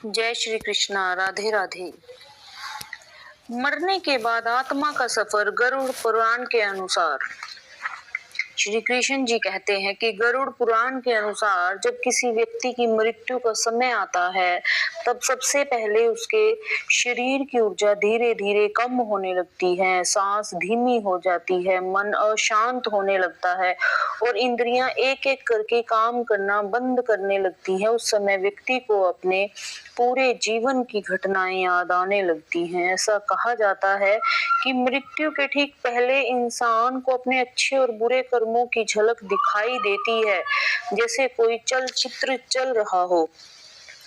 जय श्री कृष्णा। राधे राधे। मरने के बाद आत्मा का सफर गरुड़ पुराण के अनुसार। श्री कृष्ण जी कहते हैं कि गरुड़ पुराण के अनुसार जब किसी व्यक्ति की मृत्यु का समय आता है तब सबसे पहले उसके शरीर की ऊर्जा धीरे धीरे कम होने लगती है, सांस धीमी हो जाती है, मन अशांत होने लगता है और इंद्रियां एक एक करके काम करना बंद करने लगती है। उस समय व्यक्ति को अपने पूरे जीवन की घटनाएं याद आने लगती हैं। ऐसा कहा जाता है कि मृत्यु के ठीक पहले इंसान को अपने अच्छे और बुरे कर्मों की झलक दिखाई देती है, जैसे कोई चलचित्र चल रहा हो।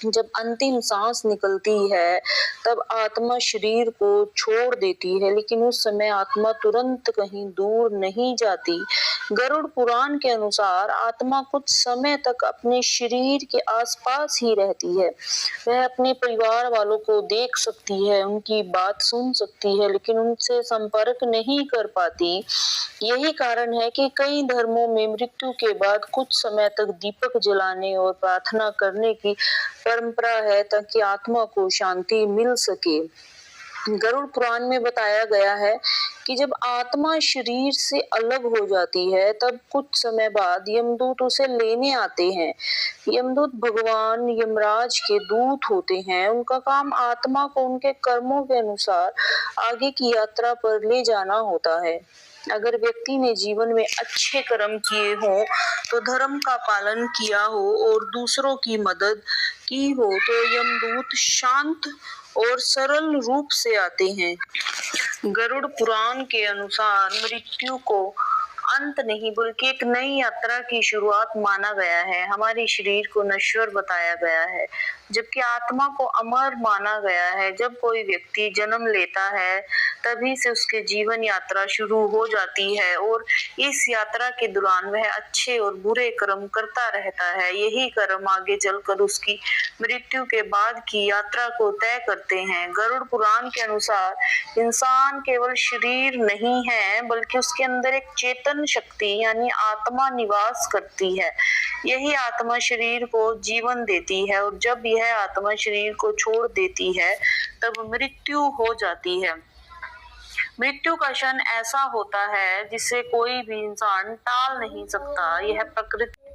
जब अंतिम सांस निकलती है तब आत्मा शरीर को छोड़ देती है, लेकिन उस समय आत्मा तुरंत कहीं दूर नहीं जाती। गरुड़ पुराण के अनुसार आत्मा कुछ समय तक अपने शरीर के आसपास ही रहती है। वह अपने परिवार वालों को देख सकती है, उनकी बात सुन सकती है, लेकिन उनसे संपर्क नहीं कर पाती। यही कारण है कि कई धर्मों में मृत्यु के बाद कुछ समय तक दीपक जलाने और प्रार्थना करने की परंपरा है ताकि आत्मा को शांति मिल सके। गरुड़ पुराण में बताया गया है कि जब आत्मा शरीर से अलग हो जाती है तब कुछ समय बाद यमदूत उसे लेने आते हैं। यमदूत भगवान यमराज के दूत होते हैं। उनका काम आत्मा को उनके कर्मों के अनुसार आगे की यात्रा पर ले जाना होता है। अगर व्यक्ति ने जीवन में अच्छे कर्म किए हों तो धर्म का पालन किया हो और दूसरों की मदद की हो तो यमदूत शांत और सरल रूप से आते हैं। गरुड़ पुराण के अनुसार मृत्यु को अंत नहीं बल्कि एक नई यात्रा की शुरुआत माना गया है। हमारे शरीर को नश्वर बताया गया है जबकि आत्मा को अमर माना गया है। जब कोई व्यक्ति जन्म लेता है तभी से उसके जीवन यात्रा शुरू हो जाती है और इस यात्रा के दौरान वह अच्छे और बुरे कर्म करता रहता है। यही कर्म आगे चलकर उसकी मृत्यु के बाद की यात्रा को तय करते हैं। गरुड़ पुराण के अनुसार इंसान केवल शरीर नहीं है बल्कि उसके अंदर एक चेतन शक्ति यानी आत्मा निवास करती है। यही आत्मा शरीर को जीवन देती है और जब यह आत्मा शरीर को छोड़ देती है तब मृत्यु हो जाती है। मृत्यु का क्षण ऐसा होता है जिसे कोई भी इंसान टाल नहीं सकता। यह प्रकृति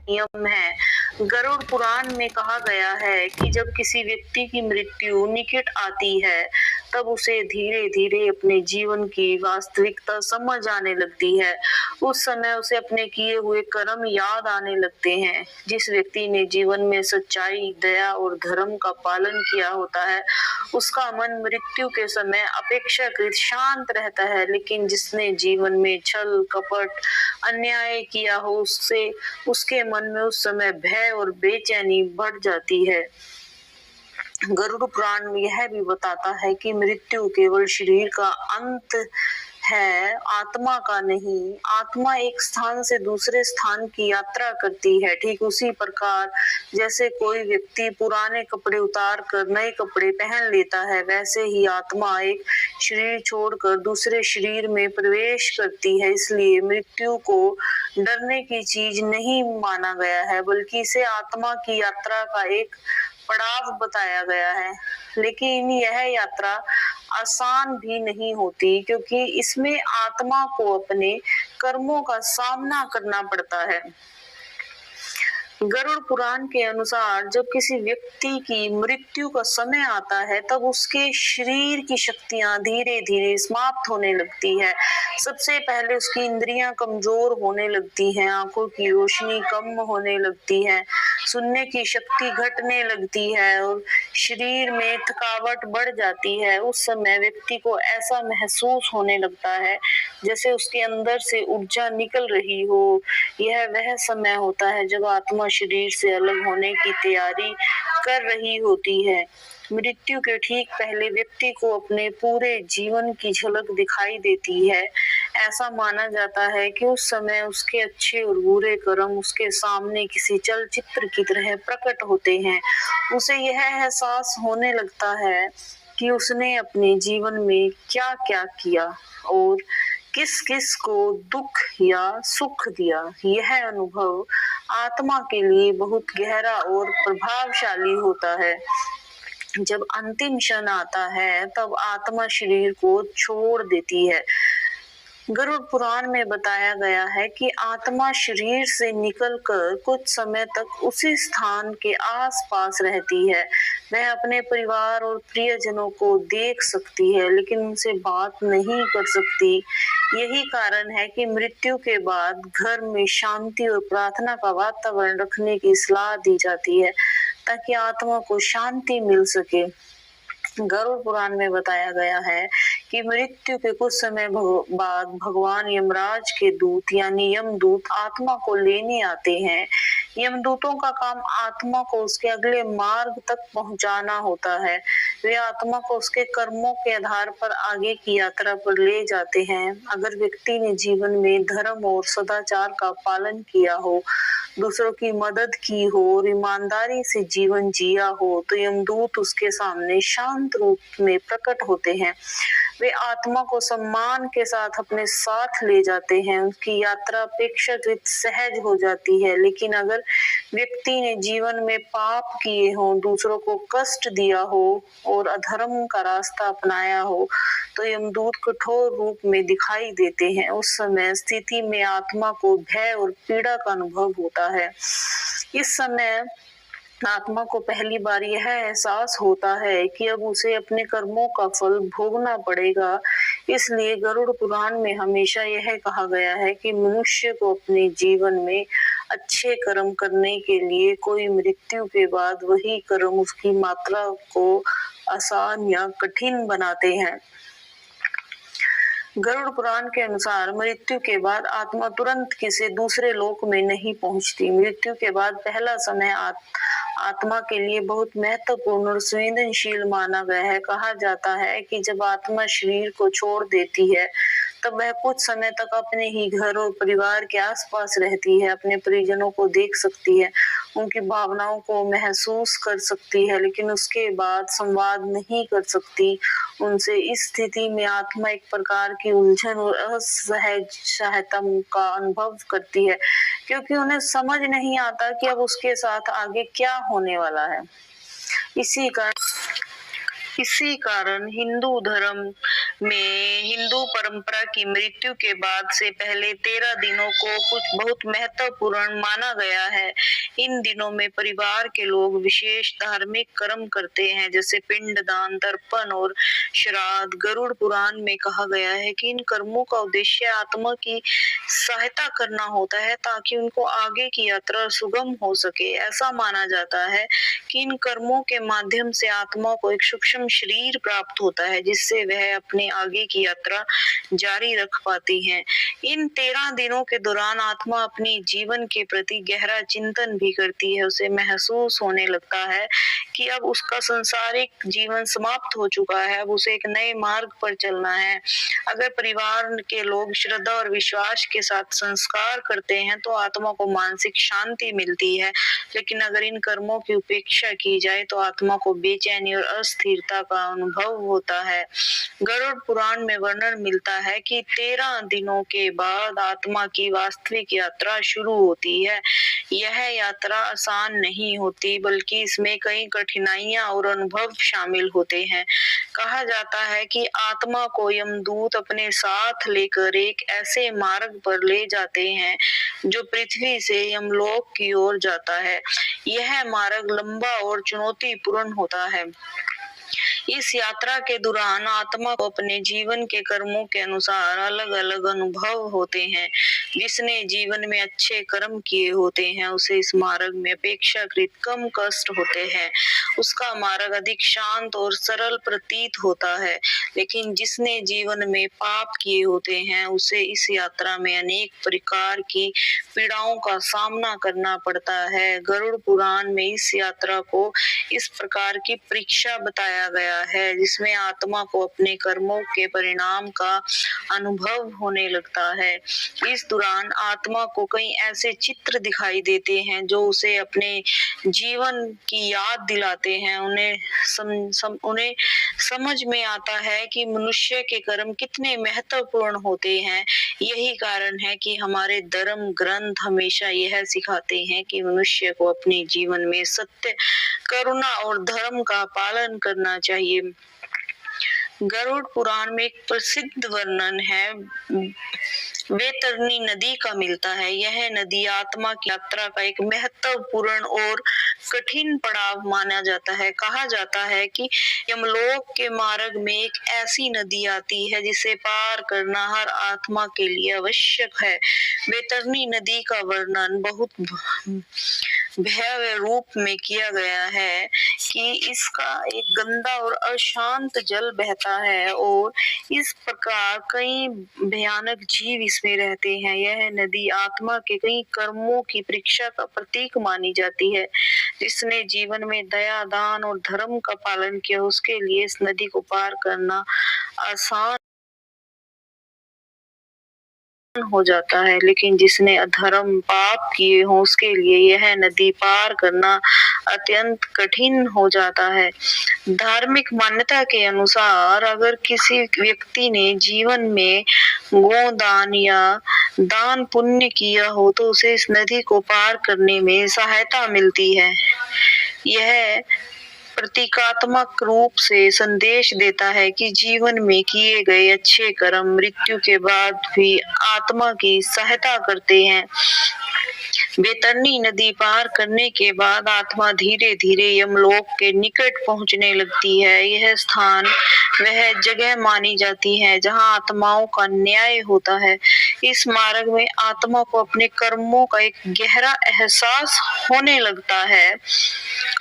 नियम है। गरुड़ पुराण में कहा गया है कि जब किसी व्यक्ति की मृत्यु निकट आती है तब उसे धीरे धीरे अपने जीवन की वास्तविकता समझ आने लगती है। उस समय उसे अपने किए हुए कर्म याद आने लगते हैं। जिस व्यक्ति ने जीवन में सच्चाई, दया और धर्म का पालन किया होता है उसका मन मृत्यु के समय अपेक्षाकृत शांत रहता है, लेकिन जिसने जीवन में छल, कपट, अन्याय किया हो उसके मन में उस समय भय और बेचैनी बढ़ जाती है। गरुड़ पुराण यह भी बताता है कि मृत्यु केवल शरीर का अंत है, आत्मा का नहीं। आत्मा एक स्थान से दूसरे स्थान की यात्रा करती है। ठीक उसी प्रकार जैसे कोई व्यक्ति पुराने कपड़े उतार कर नए कपड़े पहन लेता है, वैसे ही आत्मा एक शरीर छोड़कर दूसरे शरीर में प्रवेश करती है। इसलिए मृत्यु को डरने की चीज नहीं माना गया है बल्कि इसे आत्मा की यात्रा का एक पड़ाव बताया गया है। लेकिन यह यात्रा आसान भी नहीं होती क्योंकि इसमें आत्मा को अपने कर्मों का सामना करना पड़ता है। गरुड़ पुराण के अनुसार जब किसी व्यक्ति की मृत्यु का समय आता है तब उसके शरीर की शक्तियां धीरे धीरे समाप्त होने लगती है। सबसे पहले उसकी इंद्रियां कमजोर होने लगती हैं, आंखों की रोशनी कम होने लगती है, सुनने की शक्ति घटने लगती है और शरीर में थकावट बढ़ जाती है। उस समय व्यक्ति को ऐसा महसूस होने लगता है जैसे उसके अंदर से ऊर्जा निकल रही हो। यह वह समय होता है जब आत्मा शरीर से अलग होने की तैयारी कर रही होती है। मृत्यु के ठीक पहले व्यक्ति को अपने पूरे जीवन की झलक दिखाई देती है। ऐसा माना जाता है कि उस समय उसके अच्छे और बुरे कर्म उसके सामने किसी चलचित्र की तरह प्रकट होते हैं। उसे यह एहसास होने लगता है कि उसने अपने जीवन में क्या क्या किया और किस किस को दुख या सुख दिया। यह अनुभव आत्मा के लिए बहुत गहरा और प्रभावशाली होता है। जब अंतिम क्षण आता है तब आत्मा शरीर को छोड़ देती है। गरुड़ पुराण में बताया गया है कि आत्मा शरीर से निकलकर कुछ समय तक उसी स्थान के आसपास रहती है। वह अपने परिवार और प्रियजनों को देख सकती है लेकिन उनसे बात नहीं कर सकती। यही कारण है कि मृत्यु के बाद घर में शांति और प्रार्थना का वातावरण रखने की सलाह दी जाती है ताकि आत्मा को शांति मिल सके। गरुड़ पुराण में बताया गया है कि मृत्यु के कुछ समय बाद भगवान यमराज के दूत यानी यमदूत आत्मा को लेने आते हैं। यमदूतों का काम आत्मा को उसके अगले मार्ग तक पहुंचाना होता है। वे आत्मा को उसके कर्मों के आधार पर आगे की यात्रा पर ले जाते हैं। अगर व्यक्ति ने जीवन में धर्म और सदाचार का पालन किया हो, दूसरों की मदद की हो और ईमानदारी से जीवन जिया हो तो यमदूत उसके सामने शांत रूप में प्रकट होते हैं। वे आत्मा को सम्मान के साथ अपने साथ ले जाते हैं। उनकी यात्रा अपेक्षाकृत सहज हो जाती है। लेकिन अगर व्यक्ति ने जीवन में पाप किए हों, दूसरों को कष्ट दिया हो और अधर्म का रास्ता अपनाया हो तो यमदूत कठोर रूप में दिखाई देते हैं। उस समय स्थिति में आत्मा को भय और पीड़ा का अनुभव होता है। इस समय आत्मा को पहली बार यह एहसास होता है कि अब उसे अपने कर्मों का फल भोगना पड़ेगा। इसलिए गरुड़ पुराण में हमेशा यह कहा गया है कि मनुष्य को अपने जीवन में अच्छे कर्म करने के लिए कोई मृत्यु के बाद वही कर्म उसकी मात्रा को आसान या कठिन बनाते हैं। गरुड़ पुराण के अनुसार मृत्यु के बाद आत्मा तुरंत किसी दूसरे लोक में नहीं पहुंचती। मृत्यु के बाद पहला समय आत्मा के लिए बहुत महत्वपूर्ण और संवेदनशील माना गया है। कहा जाता है कि जब आत्मा शरीर को छोड़ देती है तब वह कुछ समय तक अपने ही घर और परिवार के आसपास रहती है, अपने परिजनों को देख सकती है, उनकी भावनाओं को महसूस कर सकती है, लेकिन उसके बाद संवाद नहीं कर सकती उनसे। इस स्थिति में आत्मा एक प्रकार की उलझन और असहजता का अनुभव करती है क्योंकि उन्हें समझ नहीं आता कि अब उसके साथ आगे क्या होने वाला है। इसी कारण हिंदू धर्म में हिंदू परंपरा की मृत्यु के बाद से पहले 13 दिनों को कुछ बहुत महत्वपूर्ण माना गया है। इन दिनों में परिवार के लोग विशेष धार्मिक कर्म करते हैं जैसे पिंडदान, तर्पण और श्राद्ध। गरुड़ पुराण में कहा गया है कि इन कर्मों का उद्देश्य आत्मा की सहायता करना होता है ताकि उनको आगे की यात्रा सुगम हो सके। ऐसा माना जाता है कि इन कर्मों के माध्यम से आत्मा को एक सूक्ष्म शरीर प्राप्त होता है जिससे वह अपने आगे की यात्रा जारी रख पाती है। इन 13 दिनों के दौरान आत्मा अपनी जीवन के प्रति गहरा चिंतन भी करती है। उसे महसूस होने लगता है कि अब उसका सांसारिक जीवन समाप्त हो चुका है, अब उसे एक नए मार्ग पर चलना है। अगर परिवार के लोग श्रद्धा और विश्वास के साथ संस्कार करते हैं तो आत्मा को मानसिक शांति मिलती है, लेकिन अगर इन कर्मों की उपेक्षा की जाए तो आत्मा को बेचैनी और अस्थिरता का अनुभव होता है। गरुड़ पुराण में वर्णन मिलता है कि 13 दिनों के बाद आत्मा की वास्तविक यात्रा शुरू होती है। यह यात्रा आसान नहीं होती बल्कि इसमें कई कठिनाइयां और अनुभव शामिल होते हैं। कहा जाता है कि आत्मा को यमदूत अपने साथ लेकर एक ऐसे मार्ग पर ले जाते हैं जो पृथ्वी से यमलोक की ओर जाता है। यह मार्ग लंबा और चुनौतीपूर्ण होता है। इस यात्रा के दौरान आत्मा को अपने जीवन के कर्मों के अनुसार अलग अलग अनुभव होते हैं। जिसने जीवन में अच्छे कर्म किए होते हैं उसे इस मार्ग में अपेक्षाकृत कम कष्ट होते हैं। उसका मार्ग अधिक शांत और सरल प्रतीत होता है, लेकिन जिसने जीवन में पाप किए होते हैं उसे इस यात्रा में अनेक प्रकार की पीड़ाओं का सामना करना पड़ता है। गरुड़ पुराण में इस यात्रा को इस प्रकार की परीक्षा बताया गया है जिसमें आत्मा को अपने कर्मों के परिणाम का अनुभव होने लगता है। इस दौरान आत्मा को कई ऐसे चित्र दिखाई देते हैं जो उसे अपने जीवन की याद दिलाते हैं। उन्हें समझ में आता है कि मनुष्य के कर्म कितने महत्वपूर्ण होते हैं। यही कारण है कि हमारे धर्म ग्रंथ हमेशा यह सिखाते हैं कि मनुष्य को अपने जीवन में सत्य करुणा और धर्म का पालन करना चाहिए। गरुड़ पुराण में एक प्रसिद्ध वर्णन है वैतरणी नदी का मिलता है। यह नदी आत्मा की यात्रा का एक महत्वपूर्ण और कठिन पड़ाव माना जाता है। कहा जाता है कि यमलोक के मार्ग में एक ऐसी नदी आती है जिसे पार करना हर आत्मा के लिए आवश्यक है। वैतरणी नदी का वर्णन बहुत भयावह रूप में किया गया है कि इसका एक गंदा और अशांत जल बहता है और इस प्रकार कई भयानक जीव इसमें रहते हैं। यह नदी आत्मा के कई कर्मों की परीक्षा का प्रतीक मानी जाती है। जिसने जीवन में दया, दान और धर्म का पालन किया उसके लिए इस नदी को पार करना आसान हो जाता है, लेकिन जिसने अधर्म, पाप किए हों उसके लिए यह नदी पार करना अत्यंत कठिन हो जाता है। धार्मिक मान्यता के अनुसार अगर किसी व्यक्ति ने जीवन में गोदान या दान पुण्य किया हो तो उसे इस नदी को पार करने में सहायता मिलती है। यह प्रतीकात्मक रूप से संदेश देता है कि जीवन में किए गए अच्छे कर्म मृत्यु के बाद भी आत्मा की सहायता करते हैं। वैतरणी नदी पार करने के बाद आत्मा धीरे धीरे यमलोक के निकट पहुंचने लगती है। यह स्थान वह जगह मानी जाती है जहां आत्माओं का न्याय होता है। इस मार्ग में आत्मा को अपने कर्मों का एक गहरा एहसास होने लगता है।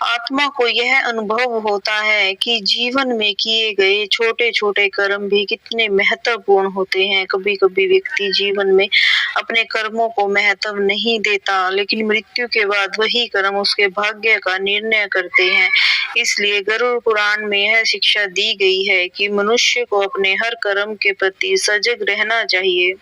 आत्मा को यह अनुभव होता है कि जीवन में किए गए छोटे छोटे कर्म भी कितने महत्वपूर्ण होते हैं। कभी कभी व्यक्ति जीवन में अपने कर्मों को महत्व नहीं देता, लेकिन मृत्यु के बाद वही कर्म उसके भाग्य का निर्णय करते हैं। इसलिए गरुड़ पुराण में यह शिक्षा दी गई है कि मनुष्य को अपने हर कर्म के प्रति सजग रहना चाहिए।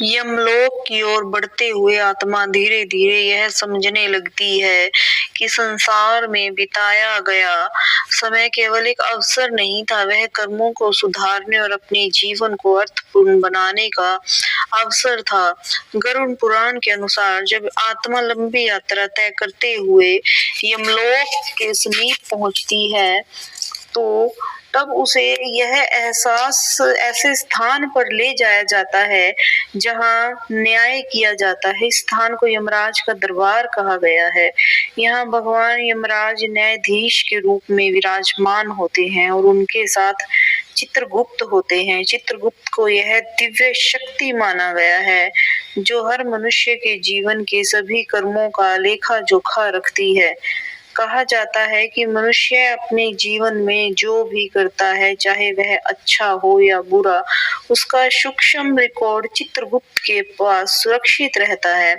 यमलोक की ओर बढ़ते हुए आत्मा धीरे धीरे यह समझने लगती है कि संसार में बिताया गया समय केवल एक अवसर नहीं था, वह कर्मों को सुधारने और अपने जीवन को अर्थपूर्ण बनाने का अवसर था। गरुड़ पुराण के अनुसार जब आत्मा लंबी यात्रा तय करते हुए यमलोक के समीप पहुंचती है तो तब उसे यह एहसास ऐसे स्थान पर ले जाया जाता है जहां न्याय किया जाता है। इस स्थान को यमराज का दरबार कहा गया है। यहाँ भगवान यमराज न्यायाधीश के रूप में विराजमान होते हैं और उनके साथ चित्रगुप्त होते हैं। चित्रगुप्त को यह दिव्य शक्ति माना गया है जो हर मनुष्य के जीवन के सभी कर्मों का लेखा जोखा रखती है। कहा जाता है कि मनुष्य अपने जीवन में जो भी करता है, चाहे वह अच्छा हो या बुरा, उसका सूक्ष्म रिकॉर्ड चित्रगुप्त के पास सुरक्षित रहता है।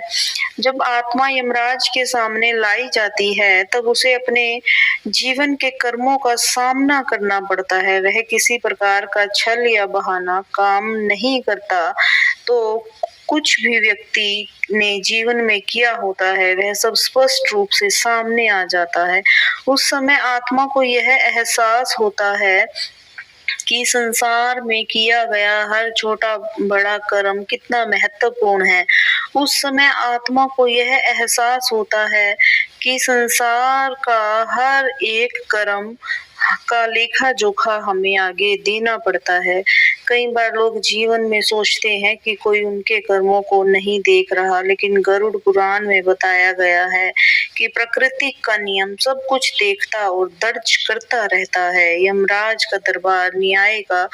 जब आत्मा यमराज के सामने लाई जाती है तब उसे अपने जीवन के कर्मों का सामना करना पड़ता है। वह किसी प्रकार का छल या बहाना काम नहीं करता। तो कुछ भी व्यक्ति ने जीवन में किया होता है वह सब स्पष्ट रूप से सामने आ जाता है। उस समय आत्मा को यह एहसास होता है कि संसार में किया गया हर छोटा बड़ा कर्म कितना महत्वपूर्ण है। उस समय आत्मा को यह एहसास होता है कि संसार का हर एक कर्म का लेखा जोखा हमें आगे देना पड़ता है। कई बार लोग जीवन में सोचते हैं कि कोई उनके कर्मों को नहीं देख रहा, लेकिन गरुड़ पुराण में बताया गया है कि प्रकृति का नियम सब कुछ देखता और दर्ज करता रहता है। यमराज का दरबार न्याय का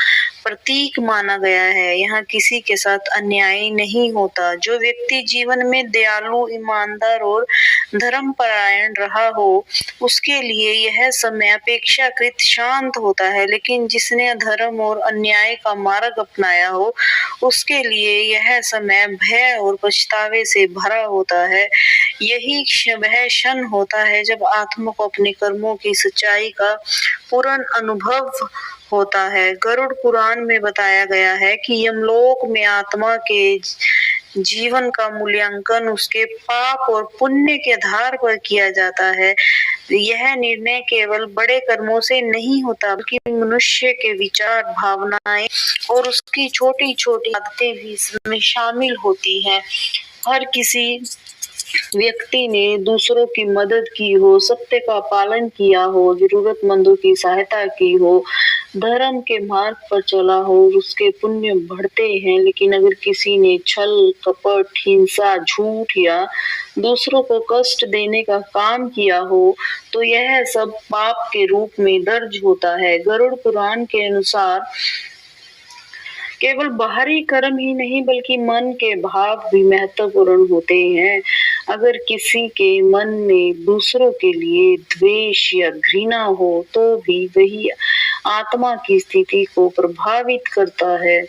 प्रतीक माना गया है। यहाँ किसी के साथ अन्याय नहीं होता। जो व्यक्ति जीवन में दयालु, ईमानदार और धर्मपरायण रहा हो उसके लिए यह समय अपेक्षाकृत शांत होता है, लेकिन जिसने अधर्म और अन्याय का मार्ग अपनाया हो उसके लिए यह समय भय और पछतावे से भरा होता है। यही वह क्षण होता है जब आत्मा को अपने कर्मों की सच्चाई का पूर्ण अनुभव होता है। गरुड़ पुराण में बताया गया है कि यमलोक में आत्मा के जीवन का मूल्यांकन उसके पाप और पुण्य के आधार पर किया जाता है। यह निर्णय केवल बड़े कर्मों से नहीं होता बल्कि मनुष्य के विचार, भावनाएं और उसकी छोटी छोटी आदतें भी इसमें शामिल होती हैं। हर किसी व्यक्ति ने दूसरों की मदद की हो, सत्य का पालन किया हो, जरूरतमंदों की सहायता की हो, धर्म के मार्ग पर चला हो, उसके पुण्य बढ़ते हैं। लेकिन अगर किसी ने छल, कपट, हिंसा, झूठ या दूसरों को कष्ट देने का काम किया हो, तो यह सब पाप के रूप में दर्ज होता है। गरुड़ पुराण के अनुसार केवल बाहरी कर्म ही नहीं बल्कि मन के भाव भी महत्वपूर्ण होते हैं। अगर किसी के मन में दूसरों के लिए द्वेष या घृणा हो तो भी वही आत्मा की स्थिति को प्रभावित करता है।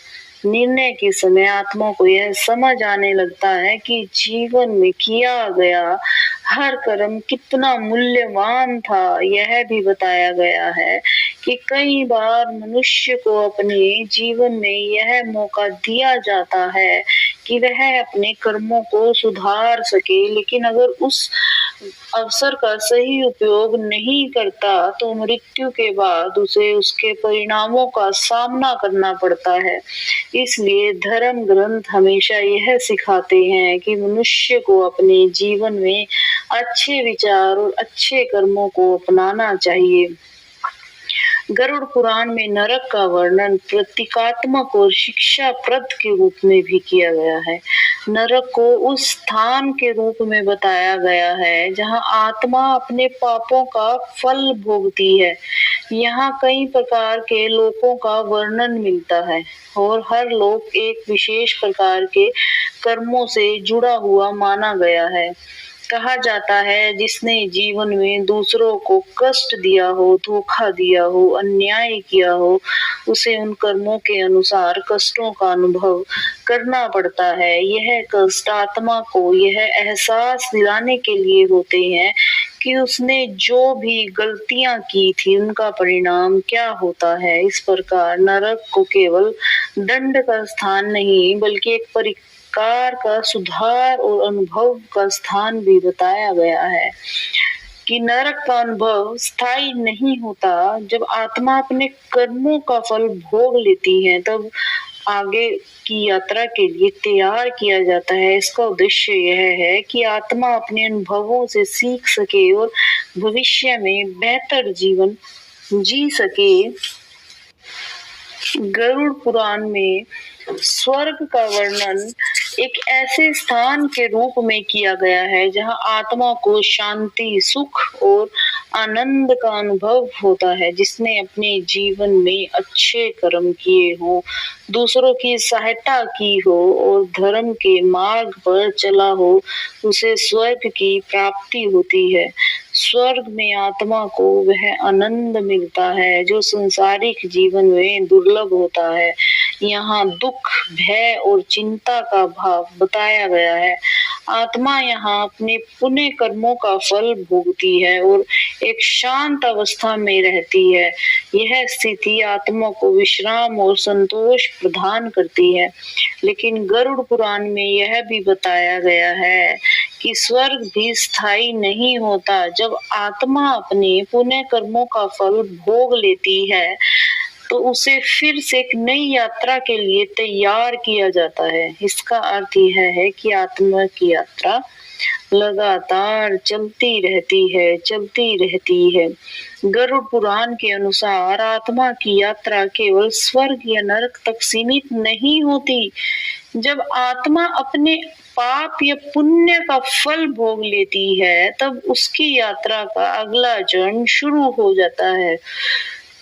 निर्णय के समय आत्मा को यह समझ आने लगता है कि जीवन में किया गया हर कर्म कितना मूल्यवान था। यह भी बताया गया है कि कई बार मनुष्य को अपने जीवन में यह मौका दिया जाता है कि वह अपने कर्मों को सुधार सके, लेकिन अगर उस अवसर का सही उपयोग नहीं करता तो मृत्यु के बाद उसे उसके परिणामों का सामना करना पड़ता है। इसलिए धर्म ग्रंथ हमेशा यह सिखाते हैं कि मनुष्य को अपने जीवन में अच्छे विचार और अच्छे कर्मों को अपनाना चाहिए। गरुड़ पुराण में नरक का वर्णन प्रतीकात्मक और शिक्षाप्रद के रूप में भी किया गया है। नरक को उस स्थान के रूप में बताया गया है जहां आत्मा अपने पापों का फल भोगती है। यहाँ कई प्रकार के लोकों का वर्णन मिलता है और हर लोक एक विशेष प्रकार के कर्मों से जुड़ा हुआ माना गया है। कहा जाता है जिसने जीवन में दूसरों को कष्ट दिया हो, धोखा दिया हो, अन्याय किया हो, उसे उन कर्मों के अनुसार कष्टों का अनुभव करना पड़ता है। यह कष्ट आत्मा को यह एहसास दिलाने के लिए होते हैं कि उसने जो भी गलतियां की थी उनका परिणाम क्या होता है। इस प्रकार नरक को केवल दंड का स्थान नहीं बल्कि एक कार का सुधार और अनुभव का स्थान भी बताया गया है कि नरक का अनुभव स्थायी नहीं होता। जब आत्मा अपने कर्मों का फल भोग लेती है तब आगे की यात्रा के लिए तैयार किया जाता है। इसका उद्देश्य यह है कि आत्मा अपने अनुभवों से सीख सके और भविष्य में बेहतर जीवन जी सके। गरुड़ पुराण में स्वर्ग का वर्णन एक ऐसे स्थान के रूप में किया गया है जहां आत्मा को शांति, सुख और आनंद का अनुभव होता है। जिसने अपने जीवन में अच्छे कर्म किए हो, दूसरों की सहायता की हो और धर्म के मार्ग पर चला हो, उसे स्वर्ग की प्राप्ति होती है। स्वर्ग में आत्मा को वह आनंद मिलता है जो संसारिक जीवन में दुर्लभ होता है। यहाँ दुख, भय और चिंता का भाव बताया गया है। आत्मा यहाँ अपने पुण्य कर्मों का फल भोगती है और एक शांत अवस्था में रहती है। यह स्थिति आत्मा को विश्राम और संतोष प्रदान करती है। लेकिन गरुड़ पुराण में यह भी बताया गया है कि स्वर्ग भी स्थायी नहीं होता। जब आत्मा अपने पुण्य कर्मों का फल भोग लेती है तो उसे फिर से एक नई यात्रा के लिए तैयार किया जाता है। इसका अर्थ यह है कि आत्मा की यात्रा लगातार चलती रहती है। गरुड़ पुराण के अनुसार आत्मा की यात्रा केवल स्वर्ग या नरक तक सीमित नहीं होती। जब आत्मा अपने पाप या पुण्य का फल भोग लेती है तब उसकी यात्रा का अगला चरण शुरू हो जाता है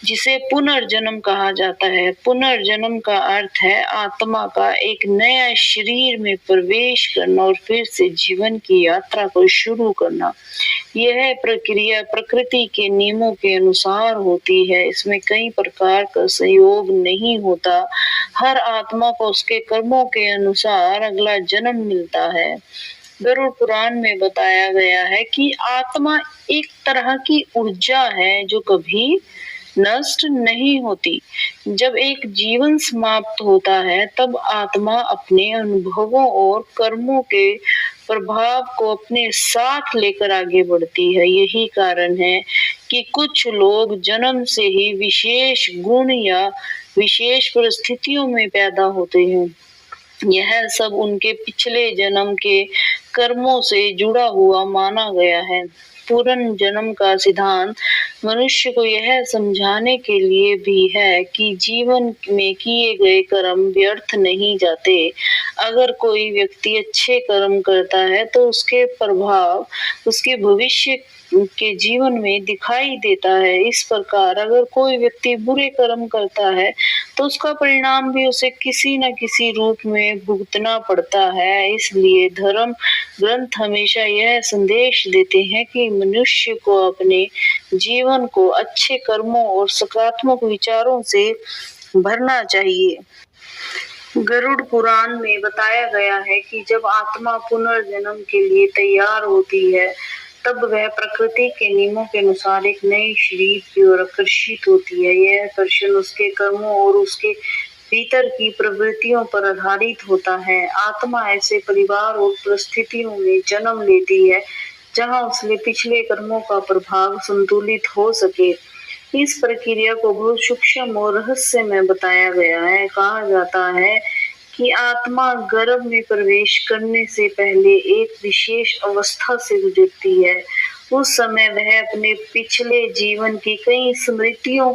जिसे पुनर्जन्म कहा जाता है। पुनर्जन्म का अर्थ है आत्मा का एक नया शरीर में प्रवेश करना और फिर से जीवन की यात्रा को शुरू करना। यह प्रक्रिया प्रकृति के नियमों के अनुसार होती है। इसमें कई प्रकार का सहयोग नहीं होता। हर आत्मा को उसके कर्मों के अनुसार अगला जन्म मिलता है। गरुड़ पुराण में बताया गया है कि आत्मा एक तरह की ऊर्जा है जो कभी नष्ट नहीं होती। जब एक जीवन समाप्त होता है तब आत्मा अपने अनुभवों और कर्मों के प्रभाव को अपने साथ लेकर आगे बढ़ती है। यही कारण है कि कुछ लोग जन्म से ही विशेष गुण या विशेष परिस्थितियों में पैदा होते हैं। यह सब उनके पिछले जन्म के कर्मों से जुड़ा हुआ माना गया है। पुनर्जन्म का सिद्धांत मनुष्य को यह समझाने के लिए भी है कि जीवन में किए गए कर्म व्यर्थ नहीं जाते। अगर कोई व्यक्ति अच्छे कर्म करता है तो उसके प्रभाव उसके भविष्य के जीवन में दिखाई देता है। इस प्रकार अगर कोई व्यक्ति बुरे कर्म करता है तो उसका परिणाम भी उसे किसी न किसी रूप में भुगतना पड़ता है। इसलिए धर्म ग्रंथ हमेशा यह संदेश देते हैं कि मनुष्य को अपने जीवन को अच्छे कर्मों और सकारात्मक विचारों से भरना चाहिए। गरुड़ पुराण में बताया गया है कि जब आत्मा पुनर्जन्म के लिए तैयार होती है तब वह प्रकृति के नियमों के अनुसार एक नई शरीर की ओर आकर्षित होती है। यह आकर्षण उसके कर्मों और उसके भीतर की प्रवृत्तियों पर आधारित होता है। आत्मा ऐसे परिवार और परिस्थितियों में जन्म लेती है जहां उसके पिछले कर्मों का प्रभाव संतुलित हो सके। इस प्रक्रिया को बहुत सूक्ष्म और रहस्य में बताया गया है। कहा जाता है कि आत्मा गर्भ में प्रवेश करने से पहले एक विशेष अवस्था से गुजरती है। उस समय वह अपने पिछले जीवन की कई स्मृतियों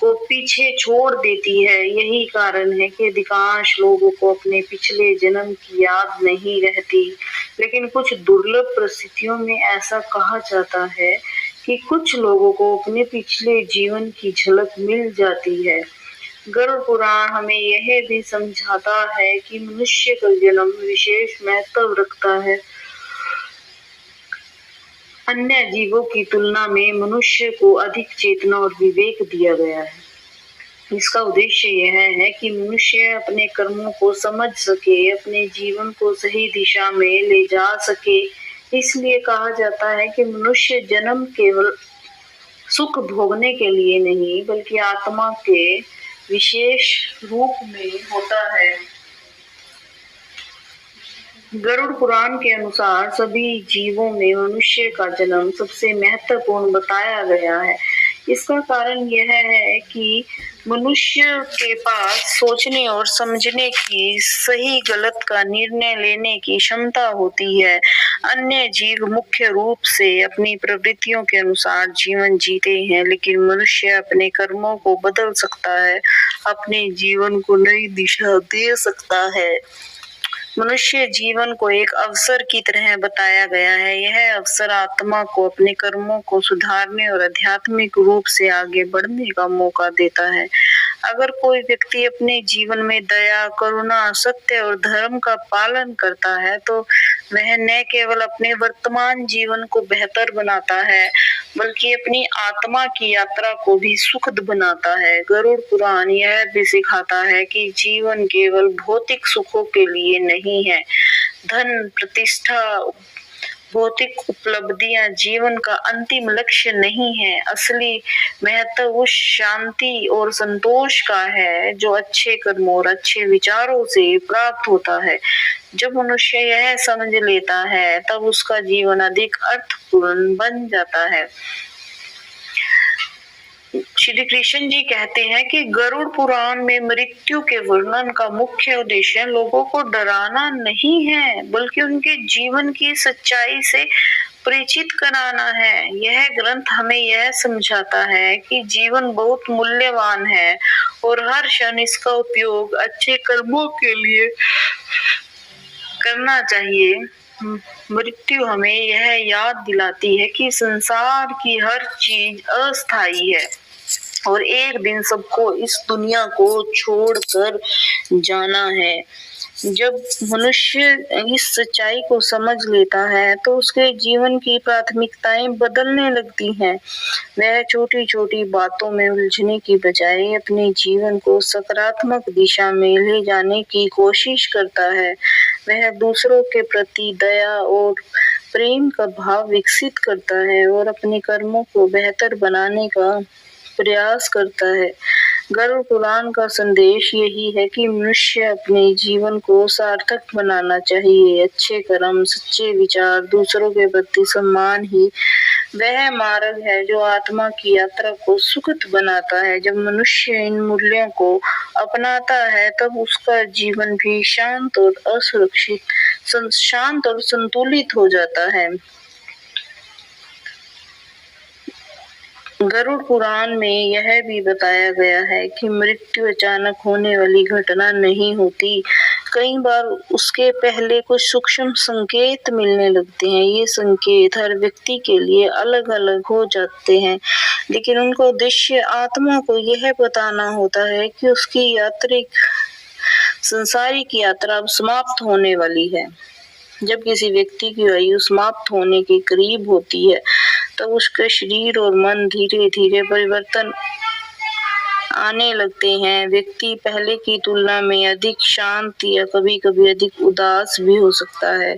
को पीछे छोड़ देती है। यही कारण है कि अधिकांश लोगों को अपने पिछले जन्म की याद नहीं रहती, लेकिन कुछ दुर्लभ परिस्थितियों में ऐसा कहा जाता है कि कुछ लोगों को अपने पिछले जीवन की झलक मिल जाती है। गरुड़ पुराण हमें यह भी समझाता है कि मनुष्य का जन्म विशेष महत्व रखता है। अन्य जीवों की तुलना में मनुष्य को अधिक चेतना और विवेक दिया गया है। इसका उद्देश्य यह है कि मनुष्य अपने कर्मों को समझ सके, अपने जीवन को सही दिशा में ले जा सके। इसलिए कहा जाता है कि मनुष्य जन्म केवल सुख भोगने के लिए नहीं बल्कि आत्मा के विशेष रूप में होता है। गरुड़ पुराण के अनुसार सभी जीवों में मनुष्य का जन्म सबसे महत्वपूर्ण बताया गया है। इसका कारण यह है कि मनुष्य के पास सोचने और समझने की, सही गलत का निर्णय लेने की क्षमता होती है। अन्य जीव मुख्य रूप से अपनी प्रवृत्तियों के अनुसार जीवन जीते हैं, लेकिन मनुष्य अपने कर्मों को बदल सकता है, अपने जीवन को नई दिशा दे सकता है। मनुष्य जीवन को एक अवसर की तरह बताया गया है। यह अवसर आत्मा को अपने कर्मों को सुधारने और आध्यात्मिक रूप से आगे बढ़ने का मौका देता है। अगर कोई व्यक्ति अपने जीवन में दया, करुणा, सत्य और धर्म का पालन करता है तो वह न केवल अपने वर्तमान जीवन को बेहतर बनाता है बल्कि अपनी आत्मा की यात्रा को भी सुखद बनाता है। गरुड़ पुराण यह भी सिखाता है कि जीवन केवल भौतिक सुखों के लिए नहीं है। धन, प्रतिष्ठा, भौतिक उपलब्धियां जीवन का अंतिम लक्ष्य नहीं है। असली महत्व उस शांति और संतोष का है जो अच्छे कर्मों और अच्छे विचारों से प्राप्त होता है। जब मनुष्य यह समझ लेता है तब उसका जीवन अधिक अर्थपूर्ण बन जाता है। श्री कृष्ण जी कहते हैं कि गरुड़ पुराण में मृत्यु के वर्णन का मुख्य उद्देश्य लोगों को डराना नहीं है बल्कि उनके जीवन की सच्चाई से परिचित कराना है। यह ग्रंथ हमें यह समझाता है कि जीवन बहुत मूल्यवान है और हर क्षण इसका उपयोग अच्छे कर्मों के लिए करना चाहिए। मृत्यु हमें यह याद दिलाती है कि संसार की हर चीज अस्थायी है और एक दिन सबको इस दुनिया को छोड़कर जाना है। जब मनुष्य इस सच्चाई को समझ लेता है तो उसके जीवन की प्राथमिकताएं बदलने लगती हैं। वह छोटी छोटी बातों में उलझने की बजाय अपने जीवन को सकारात्मक दिशा में ले जाने की कोशिश करता है। वह दूसरों के प्रति दया और प्रेम का भाव विकसित करता है और अपने कर्मों को बेहतर बनाने का प्रयास करता है। गरुड़ पुराण का संदेश यही है कि मनुष्य अपने जीवन को सार्थक बनाना चाहिए। अच्छे कर्म, सच्चे विचार, दूसरों के प्रति सम्मान ही वह मार्ग है जो आत्मा की यात्रा को सुखद बनाता है। जब मनुष्य इन मूल्यों को अपनाता है तब उसका जीवन भी शांत और संतुलित हो जाता है। गरुड़ पुराण में यह भी बताया गया है कि मृत्यु अचानक होने वाली घटना नहीं होती। कई बार उसके पहले कुछ सूक्ष्म संकेत मिलने लगते हैं। ये संकेत हर व्यक्ति के लिए अलग अलग हो जाते हैं, लेकिन उनका उद्देश्य आत्मा को यह बताना होता है कि उसकी संसारिक यात्रा अब समाप्त होने वाली है। जब किसी व्यक्ति की आयु समाप्त होने के करीब होती है तब उसके शरीर और मन धीरे धीरे परिवर्तन आने लगते हैं। व्यक्ति पहले की तुलना में अधिक शांत या कभी कभी अधिक उदास भी हो सकता है।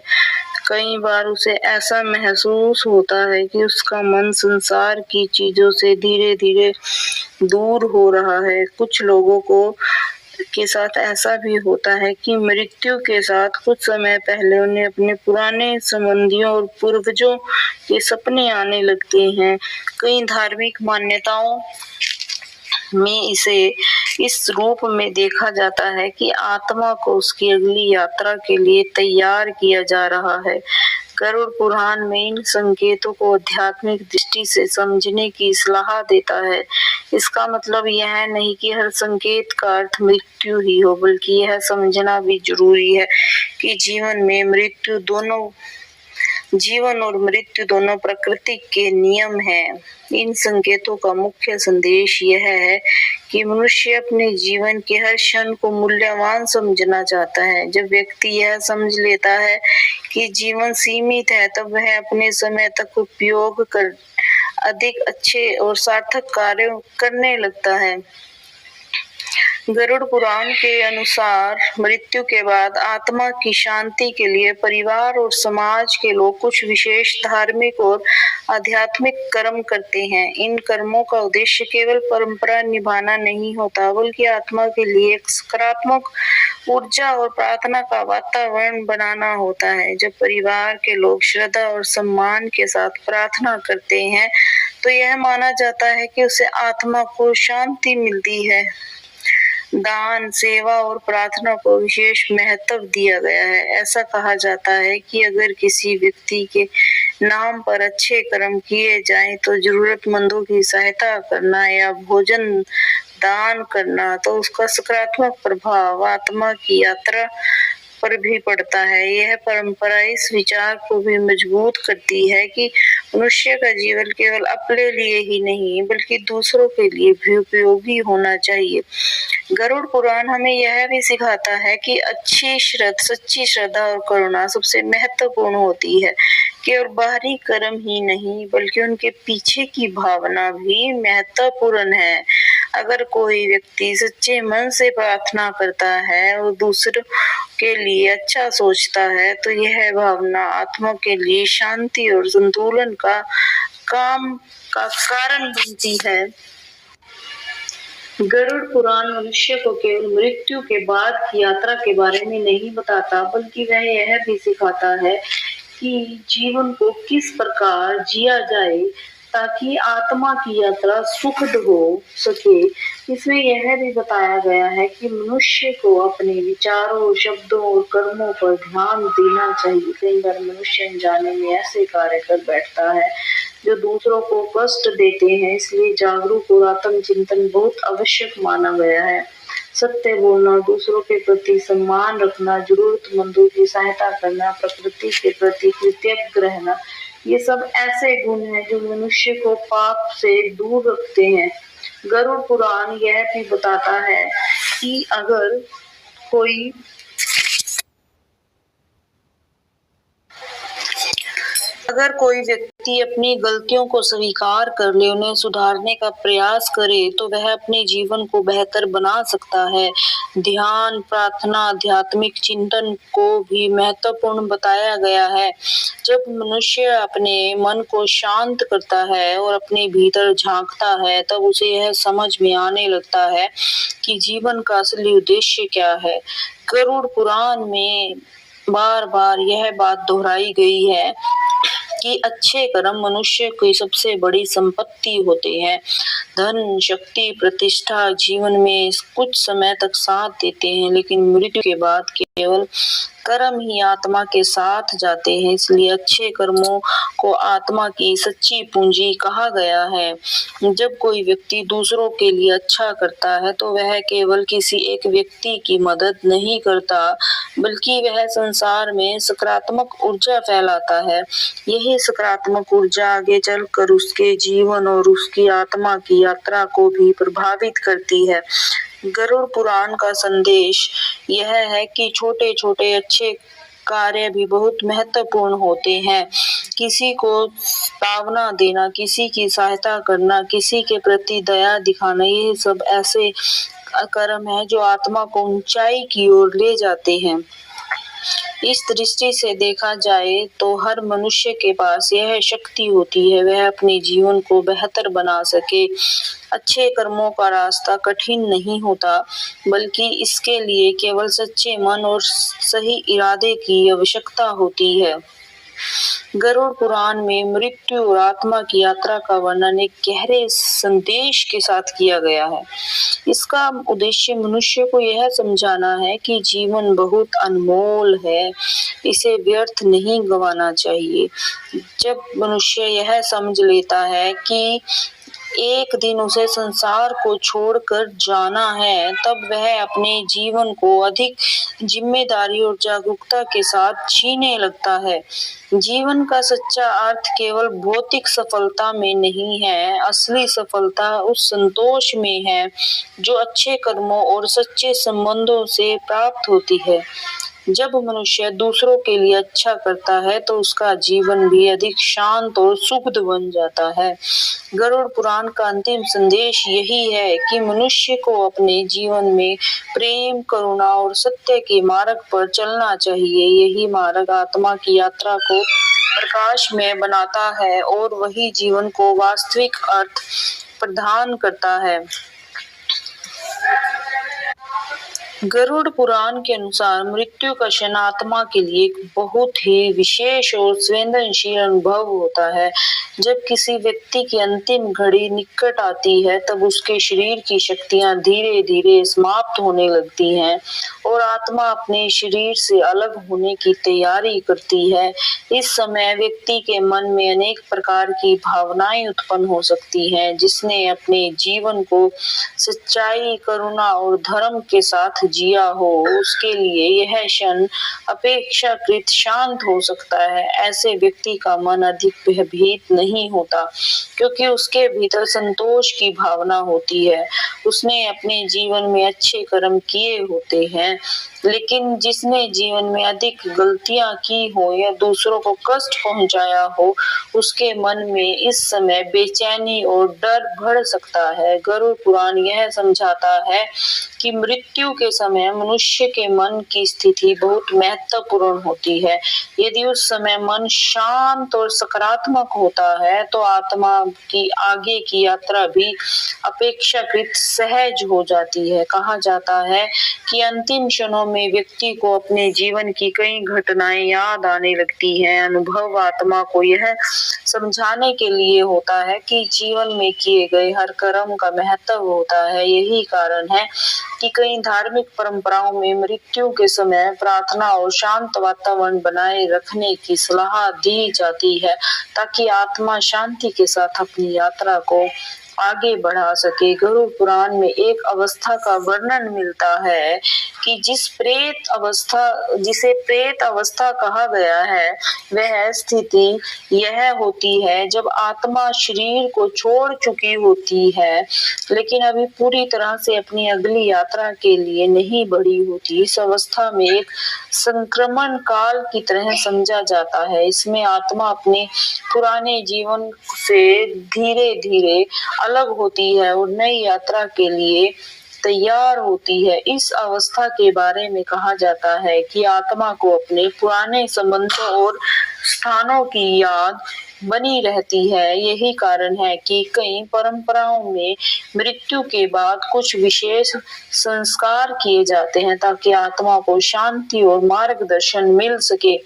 कई बार उसे ऐसा महसूस होता है कि उसका मन संसार की चीजों से धीरे धीरे दूर हो रहा है। कुछ लोगों के साथ ऐसा भी होता है कि मृत्यु के साथ कुछ समय पहले उन्हें अपने पुराने संबंधियों और पूर्वजों के सपने आने लगते हैं। कई धार्मिक मान्यताओं में इसे इस रूप में देखा जाता है कि आत्मा को उसकी अगली यात्रा के लिए तैयार किया जा रहा है। गरुड़ पुराण में इन संकेतों को आध्यात्मिक दृष्टि से समझने की सलाह देता है। इसका मतलब यह नहीं कि हर संकेत का अर्थ मृत्यु ही हो, बल्कि यह समझना भी जरूरी है कि जीवन और मृत्यु दोनों प्रकृति के नियम हैं। इन संकेतों का मुख्य संदेश यह है कि मनुष्य अपने जीवन के हर क्षण को मूल्यवान समझना चाहता है। जब व्यक्ति यह समझ लेता है कि जीवन सीमित है तब वह अपने समय तक उपयोग कर अधिक अच्छे और सार्थक कार्य करने लगता है। गरुड़ पुराण के अनुसार मृत्यु के बाद आत्मा की शांति के लिए परिवार और समाज के लोग कुछ विशेष धार्मिक और आध्यात्मिक कर्म करते हैं। इन कर्मों का उद्देश्य केवल परंपरा निभाना नहीं होता, बल्कि आत्मा के लिए एक सकारात्मक ऊर्जा और प्रार्थना का वातावरण बनाना होता है। जब परिवार के लोग श्रद्धा और सम्मान के साथ प्रार्थना करते हैं तो यह माना जाता है कि उससे आत्मा को शांति मिलती है। दान, सेवा और प्रार्थना को विशेष महत्व दिया गया है। ऐसा कहा जाता है कि अगर किसी व्यक्ति के नाम पर अच्छे कर्म किए जाएं तो जरूरतमंदों की सहायता करना या भोजन दान करना तो उसका सकारात्मक प्रभाव आत्मा की यात्रा पर भी पड़ता है। यह परंपरा इस विचार को भी मजबूत करती है कि मनुष्य का जीवन केवल अपने लिए ही नहीं बल्कि दूसरों के लिए भी उपयोगी होना चाहिए। गरुड़ पुराण हमें यह भी सिखाता है कि सच्ची श्रद्धा और करुणा सबसे महत्वपूर्ण होती है। केवल बाहरी कर्म ही नहीं बल्कि उनके पीछे की भावना भी महत्वपूर्ण है। अगर कोई व्यक्ति सच्चे मन से प्रार्थना करता है और दूसरों के लिए अच्छा सोचता है तो यह भावना आत्मा के लिए शांति और संतुलन का कारण बनती है। गरुड़ पुराण मनुष्य को केवल मृत्यु के बाद की यात्रा के बारे में नहीं बताता, बल्कि वह यह भी सिखाता है कि जीवन को किस प्रकार जिया जाए ताकि आत्मा की यात्रा सुखद हो सके। इसमें यह भी बताया गया है कि मनुष्य को अपने विचारों, शब्दों और कर्मों पर ध्यान देना चाहिए। कई बार मनुष्य अनजाने में ऐसे कार्य कर बैठता है जो दूसरों को कष्ट देते हैं, इसलिए जागरूक और आत्मचिंतन बहुत आवश्यक माना गया है। सत्य बोलना, दूसरों के प्रति सम्मान रखना, जरूरतमंदों की सहायता करना, प्रकृति के प्रति कृतज्ञ रहना, ये सब ऐसे गुण हैं जो मनुष्य को पाप से दूर रखते हैं। गरुड़ पुराण यह भी बताता है कि अगर कोई व्यक्ति अपनी गलतियों को स्वीकार कर ले, उन्हें सुधारने का प्रयास करे तो वह अपने जीवन को बेहतर बना सकता है। ध्यान, प्रार्थना, आध्यात्मिक चिंतन को भी महत्वपूर्ण बताया गया है। जब मनुष्य अपने मन को शांत करता है और अपने भीतर झांकता है तब उसे यह समझ में आने लगता है कि जीवन का असली उद्देश्य क्या है। गरुड़ पुराण में बार बार यह बात दोहराई गई है कि अच्छे कर्म मनुष्य की सबसे बड़ी संपत्ति होते हैं। धन, शक्ति, प्रतिष्ठा जीवन में कुछ समय तक साथ देते हैं, लेकिन मृत्यु के बाद केवल कर्म ही आत्मा के साथ जाते हैं। इसलिए अच्छे कर्मों को आत्मा की सच्ची पूंजी कहा गया है। जब कोई व्यक्ति दूसरों के लिए अच्छा करता है तो वह केवल किसी एक व्यक्ति की मदद नहीं करता, बल्कि वह संसार में सकारात्मक ऊर्जा फैलाता है। यही सकारात्मक ऊर्जा आगे चलकर उसके जीवन और उसकी आत्मा की यात्रा को भी प्रभावित करती है। गरुड़ पुराण का संदेश यह है कि छोटे छोटे अच्छे कार्य भी बहुत महत्वपूर्ण होते हैं। किसी को पावना देना, किसी की सहायता करना, किसी के प्रति दया दिखाना, ये सब ऐसे कर्म है जो आत्मा को ऊंचाई की ओर ले जाते हैं। इस दृष्टि से देखा जाए तो हर मनुष्य के पास यह शक्ति होती है, वह अपने जीवन को बेहतर बना सके। अच्छे कर्मों का रास्ता कठिन नहीं होता, बल्कि इसके लिए केवल सच्चे मन और सही इरादे की आवश्यकता होती है। गरुड़ पुराण में मृत्यु और आत्मा की यात्रा का वर्णन एक गहरे संदेश के साथ किया गया है। इसका उद्देश्य मनुष्य को यह समझाना है कि जीवन बहुत अनमोल है, इसे व्यर्थ नहीं गंवाना चाहिए। जब मनुष्य यह समझ लेता है कि एक दिन उसे संसार को छोड़कर जाना है, तब वह अपने जीवन को अधिक जिम्मेदारी और जागरूकता के साथ जीने लगता है। जीवन का सच्चा अर्थ केवल भौतिक सफलता में नहीं है, असली सफलता उस संतोष में है जो अच्छे कर्मों और सच्चे संबंधों से प्राप्त होती है। जब मनुष्य दूसरों के लिए अच्छा करता है तो उसका जीवन भी अधिक शांत और सुखद बन जाता है। गरुड़ पुराण का अंतिम संदेश यही है कि मनुष्य को अपने जीवन में प्रेम, करुणा और सत्य के मार्ग पर चलना चाहिए। यही मार्ग आत्मा की यात्रा को प्रकाश में बनाता है और वही जीवन को वास्तविक अर्थ प्रदान करता है। गरुड़ पुराण के अनुसार मृत्यु का क्षण आत्मा के लिए एक बहुत ही विशेष और संवेदनशील अनुभव होता है। जब किसी व्यक्ति की अंतिम घड़ी निकट आती है, तब उसके शरीर की शक्तियां धीरे धीरे समाप्त होने लगती हैं और आत्मा अपने शरीर से अलग होने की तैयारी करती है। इस समय व्यक्ति के मन में अनेक प्रकार की भावनाएं उत्पन्न हो सकती हैं। जिसने अपने जीवन को सच्चाई, करुणा और धर्म के साथ जिया हो, उसके लिए यह क्षण अपेक्षाकृत शांत हो सकता है। ऐसे व्यक्ति का मन अधिक भयभीत नहीं होता, क्योंकि उसके भीतर संतोष की भावना होती है। उसने अपने जीवन में अच्छे कर्म किए होते हैं। लेकिन जिसने जीवन में अधिक गलतियां की हो या दूसरों को कष्ट पहुंचाया हो, उसके मन में इस समय बेचैनी और डर बढ़ सकता है। गरुड़ पुराण यह समझाता है कि मृत्यु के समय मनुष्य के मन की स्थिति बहुत महत्वपूर्ण होती है। यदि उस समय मन शांत और सकारात्मक होता है तो आत्मा की आगे की यात्रा भी अपेक्षाकृत सहज हो जाती है। कहा जाता है कि अंतिम क्षणों में व्यक्ति को अपने जीवन की कई घटनाएं याद आने लगती हैं। अनुभव आत्मा को यह समझाने के लिए होता है कि जीवन में किए गए हर कर्म का महत्व होता है। यही कारण है कि कई धार्मिक परंपराओं में मृत्यु के समय प्रार्थना और शांत वातावरण बनाए रखने की सलाह दी जाती है, ताकि आत्मा शांति के साथ अपनी यात्रा को आगे बढ़ा सके। गरुड़ पुराण में एक अवस्था का वर्णन मिलता है कि जिसे प्रेत अवस्था कहा गया है, वह स्थिति यह होती है जब आत्मा शरीर को छोड़ चुकी होती है, लेकिन अभी पूरी तरह से अपनी अगली यात्रा के लिए नहीं बढ़ी होती। इस अवस्था में एक संक्रमण काल की तरह समझा जाता है। इसमें आत्मा अपने पुराने जीवन से धीरे धीरे अलग होती है और नई यात्रा के लिए तैयार होती है। इस अवस्था के बारे में कहा जाता है कि आत्मा को अपने पुराने संबंधों और स्थानों की याद बनी रहती है। यही कारण है कि कई परंपराओं में मृत्यु के बाद कुछ विशेष संस्कार किए जाते हैं, ताकि आत्मा को शांति और मार्गदर्शन मिल सके।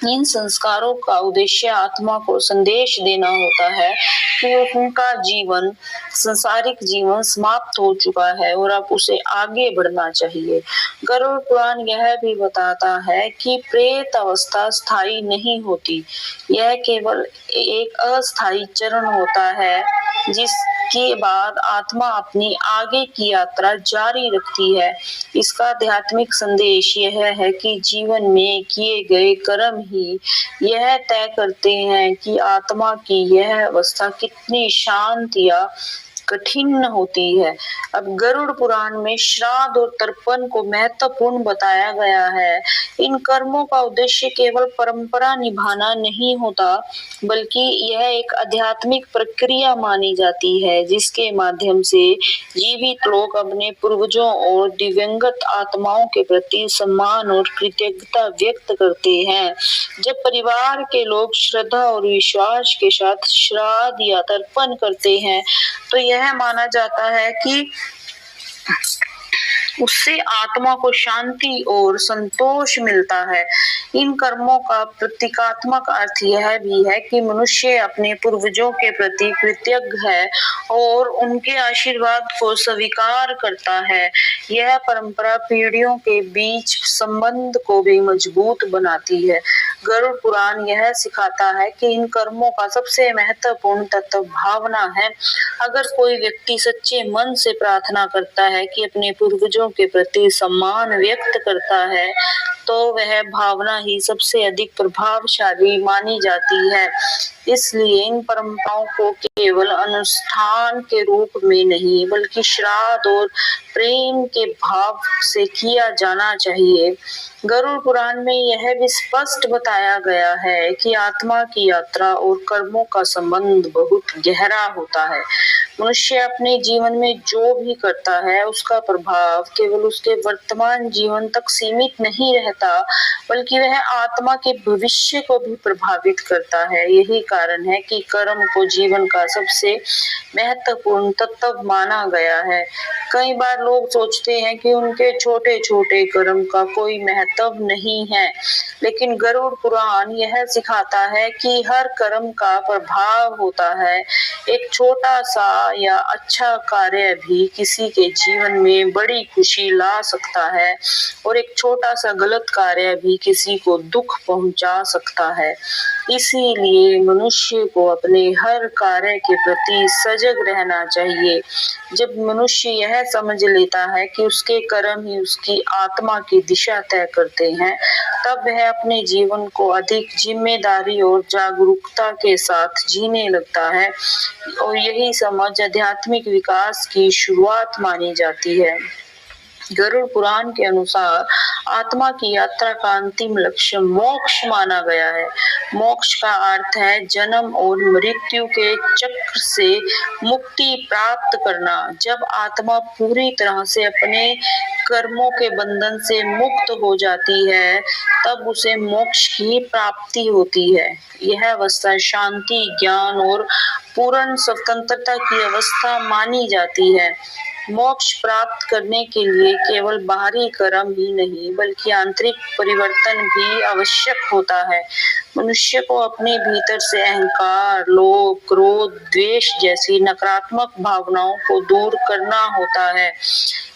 इन संस्कारों का उद्देश्य आत्मा को संदेश देना होता है कि उनका जीवन, संसारिक जीवन समाप्त हो चुका है और अब उसे आगे बढ़ना चाहिए। गरुड़ पुराण यह भी बताता है कि प्रेत अवस्था स्थायी नहीं होती, यह केवल एक अस्थायी चरण होता है जिसके बाद आत्मा अपनी आगे की यात्रा जारी रखती है। इसका आध्यात्मिक संदेश यह है कि जीवन में किए गए कर्म ही यह तय करते हैं कि आत्मा की यह अवस्था कितनी शांत या कठिन होती है। अब गरुड़ पुराण में श्राद्ध और तर्पण को महत्वपूर्ण बताया गया है। इन कर्मों का उद्देश्य केवल परंपरा निभाना नहीं होता, बल्कि यह एक आध्यात्मिक प्रक्रिया मानी जाती है जिसके माध्यम से जीवित लोग अपने पूर्वजों और दिवंगत आत्माओं के प्रति सम्मान और कृतज्ञता व्यक्त करते हैं। जब परिवार के लोग श्रद्धा और विश्वास के साथ श्राद्ध या तर्पण करते हैं तो यह माना जाता है कि उससे आत्मा को शांति और संतोष मिलता है। इन कर्मों का प्रतीकात्मक अर्थ यह भी है कि मनुष्य अपने पूर्वजों के प्रति कृतज्ञ है और उनके आशीर्वाद को स्वीकार करता है। यह परंपरा पीढ़ियों के बीच संबंध को भी मजबूत बनाती है। गरुड़ पुराण यह सिखाता है कि इन कर्मों का सबसे महत्वपूर्ण तत्व भावना है। अगर कोई व्यक्ति सच्चे मन से प्रार्थना करता है कि अपने पूर्वजों के प्रति सम्मान व्यक्त करता है तो वह भावना ही सबसे अधिक प्रभावशाली मानी जाती है। इसलिए इन परंपराओं को केवल अनुष्ठान के रूप में नहीं बल्कि श्राद्ध और प्रेम के भाव से किया जाना चाहिए। गरुड़ पुराण में यह भी स्पष्ट बताया गया है कि आत्मा की यात्रा और कर्मों का संबंध बहुत गहरा होता है। मनुष्य अपने जीवन में जो भी करता है उसका प्रभाव केवल उसके वर्तमान जीवन तक सीमित नहीं रहता, बल्कि वह आत्मा के भविष्य को भी प्रभावित करता है। यही कारण है कि कर्म को जीवन का सबसे महत्वपूर्ण तत्व माना गया है। कई बार लोग सोचते हैं कि उनके छोटे छोटे कर्म का कोई महत्व नहीं है, लेकिन गरुड़ पुराण यह सिखाता है कि हर कर्म का प्रभाव होता है। एक छोटा सा या अच्छा कार्य भी किसी के जीवन में बड़ी खुशी ला सकता है और एक छोटा सा गलत कार्य भी किसी को दुख पहुंचा सकता है। इसीलिए मनुष्य को अपने हर कार्य के प्रति सजग रहना चाहिए। जब मनुष्य यह समझ लेता है कि उसके कर्म ही उसकी आत्मा की दिशा तय करते हैं, तब वह अपने जीवन को अधिक जिम्मेदारी और जागरूकता के साथ जीने लगता है और यही समझ आध्यात्मिक विकास की शुरुआत मानी जाती है। गरुड़ पुराण के अनुसार आत्मा की यात्रा का अंतिम लक्ष्य मोक्ष माना गया है। मोक्ष का अर्थ है जन्म और मृत्यु के चक्र से मुक्ति प्राप्त करना। जब आत्मा पूरी तरह से अपने कर्मों के बंधन से मुक्त हो जाती है तब उसे मोक्ष की प्राप्ति होती है। यह अवस्था शांति, ज्ञान और पूर्ण स्वतंत्रता की अवस्था मानी जाती है। मोक्ष प्राप्त करने के लिए केवल बाहरी कर्म ही नहीं बल्कि आंतरिक परिवर्तन भी आवश्यक होता है। मनुष्य को अपने भीतर से अहंकार, लोभ, क्रोध, द्वेष जैसी नकारात्मक भावनाओं को दूर करना होता है।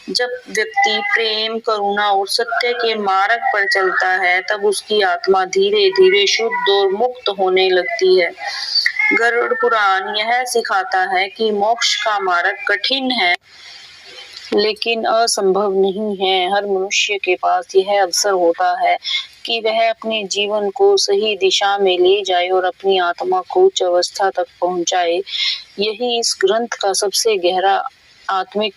जब व्यक्ति प्रेम, करुणा और सत्य के मार्ग पर चलता है तब उसकी आत्मा धीरे धीरे शुद्ध और मुक्त होने लगती है। गरुड़ पुराण यह सिखाता है कि मोक्ष का मार्ग कठिन है लेकिन असंभव नहीं है। हर मनुष्य के पास यह अवसर होता है कि वह अपने जीवन को सही दिशा में ले जाए और अपनी आत्मा को उच्च अवस्था तक पहुंचाए। यही इस ग्रंथ का सबसे गहरा आत्मिक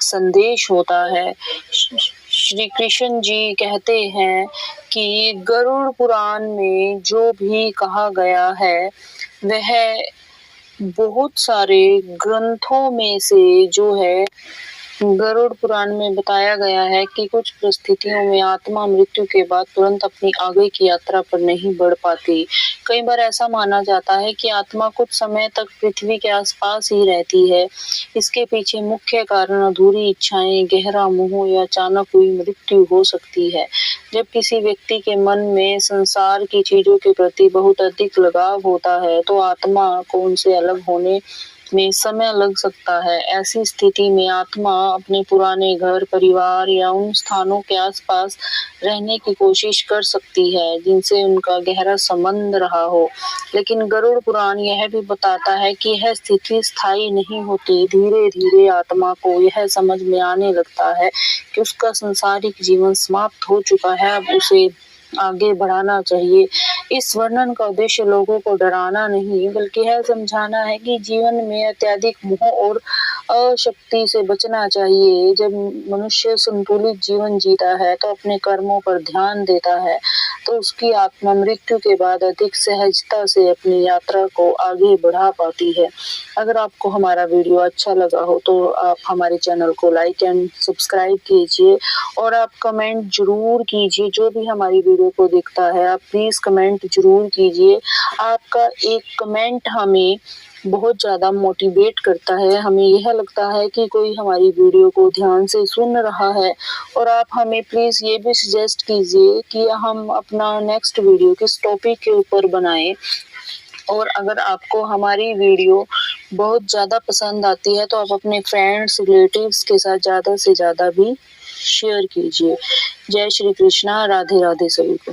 संदेश होता है। श्री कृष्ण जी कहते हैं कि गरुड़ पुराण में जो भी कहा गया है वह बहुत सारे ग्रंथों में से जो है गरुड़ पुराण में बताया गया है कि कुछ परिस्थितियों में आत्मा मृत्यु के बाद तुरंत अपनी आगे की यात्रा पर नहीं बढ़ पाती। कई बार ऐसा माना जाता है कि आत्मा कुछ समय तक पृथ्वी के आसपास ही रहती है। इसके पीछे मुख्य कारण अधूरी इच्छाएं, गहरा मोह या अचानक हुई मृत्यु हो सकती है। जब किसी व्यक्ति के मन में संसार की चीजों के प्रति बहुत अधिक लगाव होता है तो आत्मा को उनसे अलग होने में समय लग सकता है। ऐसी स्थिति में आत्मा अपने पुराने घर, परिवार या उन स्थानों के आसपास रहने की कोशिश कर सकती है जिनसे उनका गहरा संबंध रहा हो। लेकिन गरुड़ पुराण यह भी बताता है कि यह स्थिति स्थायी नहीं होती। धीरे धीरे आत्मा को यह समझ में आने लगता है कि उसका सांसारिक जीवन समाप्त हो चुका है, अब उसे आगे बढ़ाना चाहिए। इस वर्णन का उद्देश्य लोगों को डराना नहीं बल्कि यह समझाना है कि जीवन में अत्यधिक मोह और अशक्ति से बचना चाहिए। जब मनुष्य संतुलित जीवन जीता है तो अपने कर्मों पर ध्यान देता है तो उसकी आत्मा मृत्यु के बाद अधिक सहजता से अपनी यात्रा को आगे बढ़ा पाती है। अगर आपको हमारा वीडियो अच्छा लगा हो तो आप हमारे चैनल को लाइक एंड सब्सक्राइब कीजिए और आप कमेंट जरूर कीजिए। जो भी हमारी वीडियो को देखता है आप प्लीज कमेंट जरूर कीजिए। आपका एक कमेंट हमें बहुत ज़्यादा मोटिवेट करता है। हमें यह लगता है कि कोई हमारी वीडियो को ध्यान से सुन रहा है। और आप हमें प्लीज़ ये भी सजेस्ट कीजिए कि हम अपना नेक्स्ट वीडियो किस टॉपिक के ऊपर बनाएं। और अगर आपको हमारी वीडियो बहुत ज़्यादा पसंद आती है तो आप अपने फ्रेंड्स, रिलेटिव्स के साथ ज़्यादा से ज़्यादा भी शेयर कीजिए। जय श्री कृष्णा, राधे राधे सभी को।